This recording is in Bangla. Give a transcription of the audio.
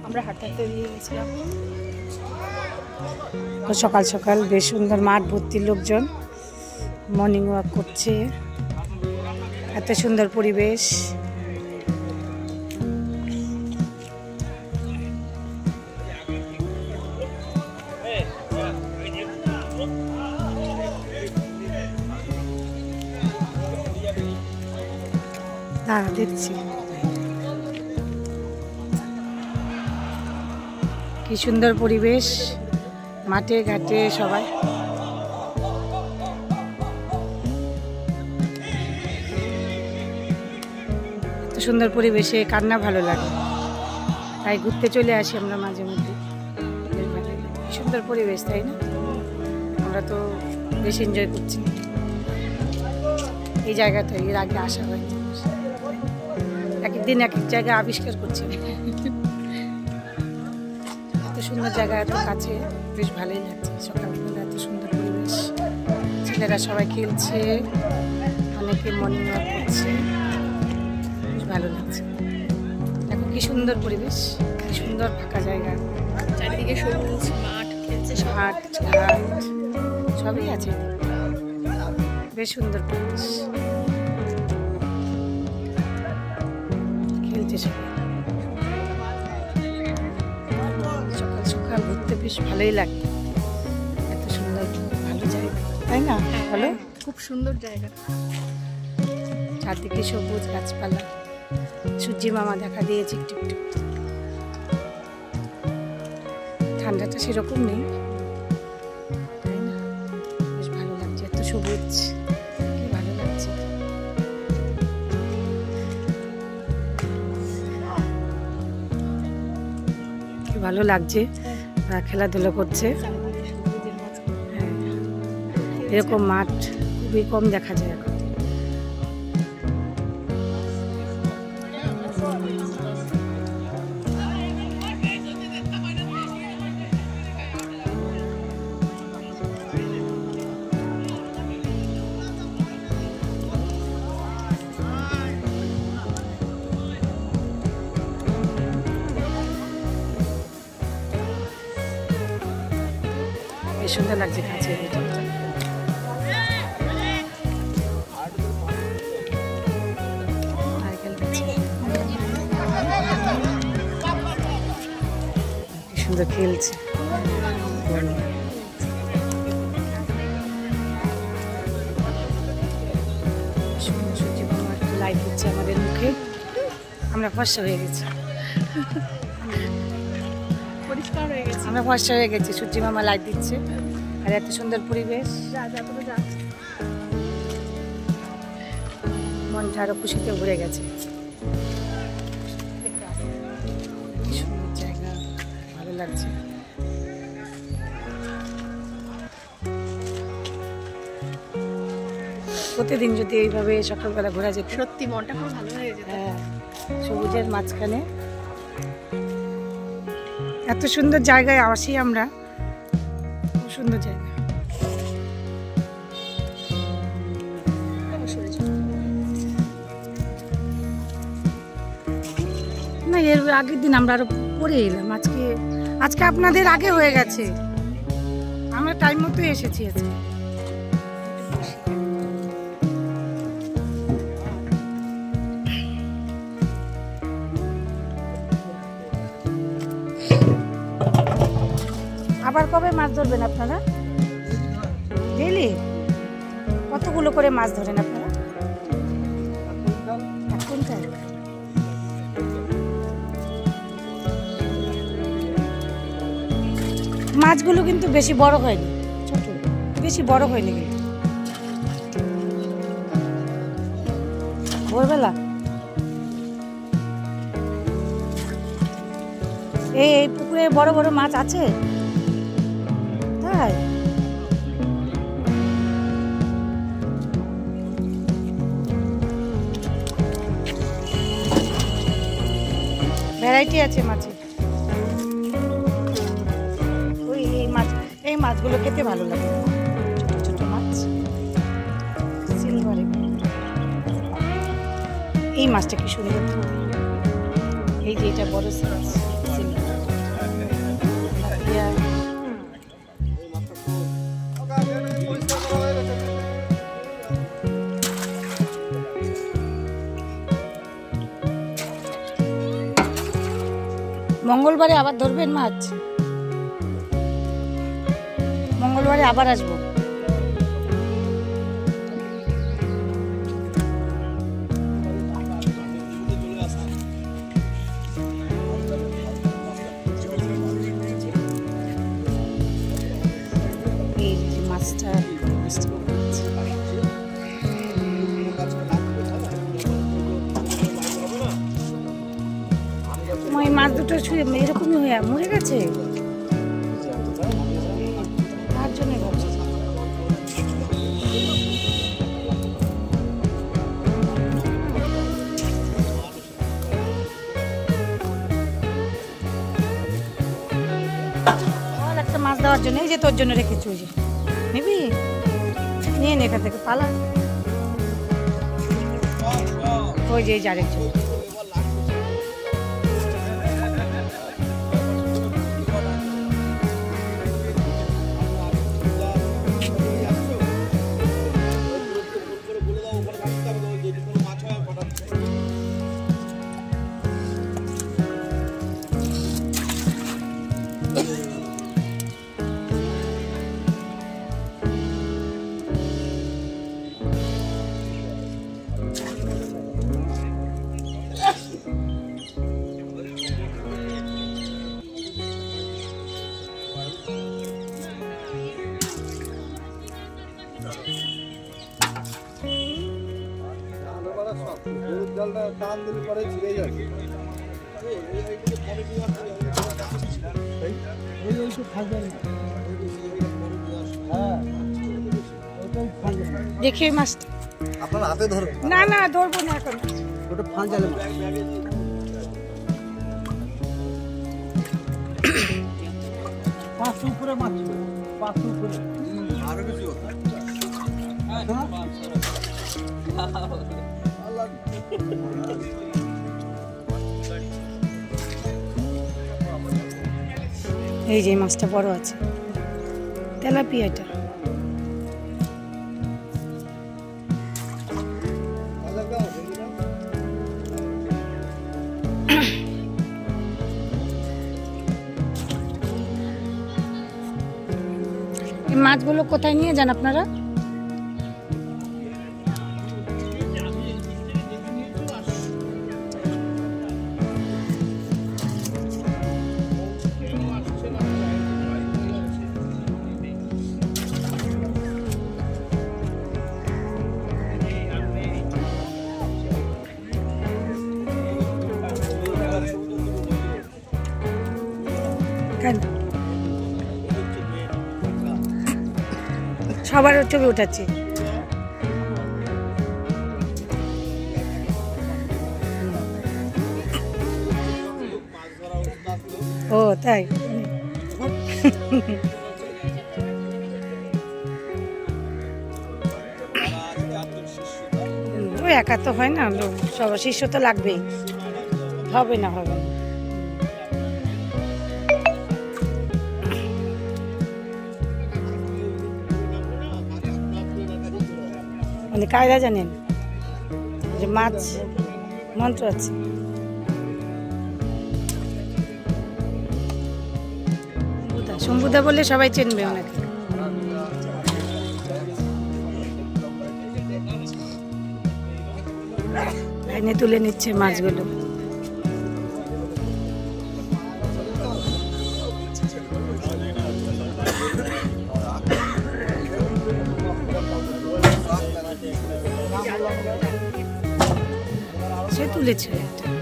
আমরা হাঁটতে হাঁটতে দিয়ে গেছিলাম। সকাল সকাল বেশ সুন্দর মাঠ ভর্তি লোকজন মর্নিং ওয়াক করছে, এত সুন্দর পরিবেশ। দেখছি কি সুন্দর পরিবেশ, মাঠে ঘাটে সবাই। এত সুন্দর পরিবেশে কান্না ভালো লাগে, তাই ঘুরতে চলে আসি আমরা মাঝে মধ্যে। সুন্দর পরিবেশ, তাই না? আমরা তো বেশ এনজয় করছি এই জায়গাটা। এর আগে আসা হয়নি, এক একদিন এক এক জায়গায় আবিষ্কার করছি। এত সুন্দর জায়গা, এত কাছে, বেশ ভালোই লাগছে। সকালবেলা এত সুন্দর পরিবেশ, ছেলেরা সবাই খেলছে, অনেকে মর্নিং ওয়াক করছে, বেশ ভালো লাগছে। দেখো কি সুন্দর পরিবেশ, কি সুন্দর ফাঁকা জায়গা, চারিদিকে সবুজ মাঠ, খেলছে ঘাট ঘাট সবই আছে, বেশ সুন্দর পরিবেশ, খেলছে সবাই। সকাল সকাল ঘুরতে বেশ ভালোই লাগে, এত সুন্দর ভালো জায়গা, তাই না? বলো, খুব সুন্দর জায়গা, চারদিকে সবুজ গাছপালা, সূর্যি মামা দেখা দিয়েছে একটু একটু। ঠান্ডাটা সেরকম নেই, তাই না? বেশ ভালো লাগছে, এত সবুজ, কি ভালো লাগছে। কি ভালো লাগছে, খেলাধুলো করছে। হ্যাঁ, এরকম মাঠ খুবই কম দেখা যায় এখন। বেশ সুন্দর লাগছে কাছে। সুন্দর খেলছে, লাইট দিচ্ছে আমাদের মুখে, আমরা ফর্সা হয়ে গেছি, পরিষ্কার হয়ে গেছে, আমরা ফর্সা হয়ে গেছি। সূর্যি মামা লাইট দিচ্ছে, আর এত সুন্দর পরিবেশ, মনটা আরো খুশিতে ভরে গেছে। সুন্দর জায়গা, ভালো লাগছে। প্রতিদিন যদি এইভাবে সকালবেলা ঘোরা যেত, সত্যি মনটা খুব ভালো হয়ে যেত। হ্যাঁ, সবুজের মাঝখানে এত সুন্দর জায়গায় আসি আমরা, খুব সুন্দর জায়গা। না, এর আগের দিন আমরা আরো পরে এলাম, আজকে আপনাদের আগে হয়ে গেছে, আমরা টাইম মতো এসেছি আজকে। আবার কবে মাছ ধরবেন আপনারা? ডেইলি কতগুলো করে মাছ ধরেন আপনারা? এক কুইন্টাল? মাছগুলো কিন্তু বেশি বড় হয়নি, ছোট, বেশি বড় হয়নি কিন্তু। ভোরবেলা এই পুকুরে বড় বড় মাছ আছে, তাই? ভ্যারাইটি আছে মাছের। ওই এই মাছগুলো খেতে ভালো লাগে, ছোট ছোট মাছ, সিলভার। এই মাছটা কি সুন্দর, এই যে এটা বড় সাইজ সিলভার। তেলাপিয়া। মঙ্গলবারে আবার ধরবেন মাছ? মঙ্গলবারে আবার আসবো। এই যে মাছটা ওই মাছ দুটো ছুঁয়ে এরকমই হয়ে মরে গেছে, তার জন্য বলছি। একটা মাছ দেওয়ার জন্য, এই যে তোর জন্য রেখেছি, ওই যে নিবি, নিয়ে নে এখান থেকে, পালা। ওই যে এই যে আরেকজন। দেখি মাছটা আপনার হাতে ধরুন। না না ধরবো না এখন, ওটা ফাঁস জালে পাঁচ উপরে মাছ, পাঁচ উপরে আরো বেশি এই যে মাছটা বড় আছে, তেলাপিয়াটা। এই মাছগুলো কোথায় নিয়ে যান আপনারা? সবার ছবি উঠাচ্ছি। ও তাই, ওই একা তো হয় না, সবার শিষ্য তো লাগবেই, হবে না হবে না। মানে কায়দা জানেন যে মাছ মন্ত্র আছে। শম্ভুদা বললে সবাই চিনবে ওনাকে। লাইনে তুলে নিচ্ছে মাছগুলো। সে তুলেছে একটা।